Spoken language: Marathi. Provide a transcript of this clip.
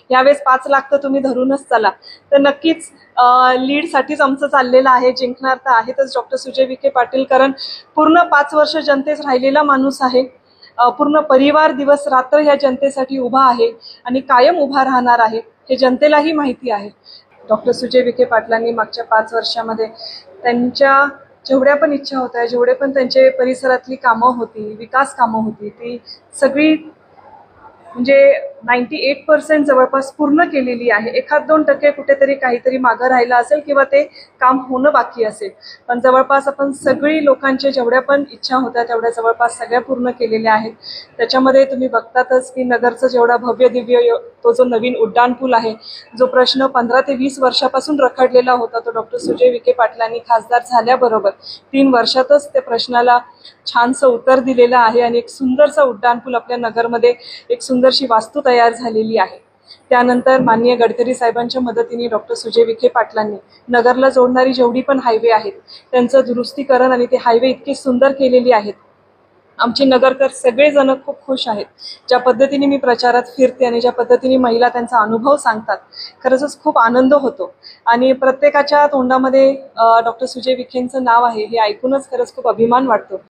यावेळेस 5 लाख तर तुम्ही धरूनच चला. तर नक्कीच लीडसाठीच आमचं चाललेलं आहे. जिंकणार तर आहेतच डॉक्टर सुजय विखे पाटील, कारण पूर्ण 5 वर्ष जनतेस राहिलेला माणूस आहे. पूर्ण परिवार दिवस रात्र या जनतेसाठी उभा आहे आणि कायम उभा राहणार आहे, हे जनतेलाही माहिती आहे. डॉक्टर सुजय विखे पाटलांनी मागच्या 5 वर्षामध्ये त्यांच्या जेवढ्या पण इच्छा होत्या, जेवढे पण त्यांचे परिसरातली कामं होती, विकास कामं होती, ती सगळी म्हणजे 98% जवळपास पूर्ण केलेली आहे. 1-2% कुठेतरी काहीतरी मागं राहिलं असेल किंवा ते काम होणं बाकी असेल, पण जवळपास आपण सगळी लोकांच्या जेवढ्या पण इच्छा होत्या तेवढ्या जवळपास सगळ्या पूर्ण केलेल्या आहेत. त्याच्यामध्ये तुम्ही बघतातच की नगरचं जेवढा भव्य दिव्य तो जो नवीन उड्डाणपूल आहे, जो प्रश्न 15 ते 20 वर्षापासून रखडलेला होता, तो डॉक्टर सुजय विखे पाटलांनी खासदार झाल्याबरोबर 3 वर्षातच त्या प्रश्नाला छानसं उत्तर दिलेलं आहे आणि एक सुंदरसा उड्डाणपूल आपल्या नगरमध्ये एक सुंदरशी वास्तू तयार झालेली आहे. त्यानंतर माननीय गडकरी साहेबांच्या मदतीने डॉक्टर सुजय विखे पाटलांनी नगरला जोडणारी जेवढी पण हायवे आहेत त्यांचं दुरुस्तीकरण आणि ते हायवे इतके सुंदर केलेली आहेत. आमचे नगरकर सगळेजण खूप खुश आहेत. ज्या पद्धतीने मी प्रचारात फिरते आणि ज्या पद्धतीने महिला त्यांचा अनुभव सांगतात, खरंच खूप आनंद होतो आणि प्रत्येकाच्या तोंडामध्ये डॉक्टर सुजय विखेंचं नाव आहे हे ऐकूनच खरंच खूप अभिमान वाटतो.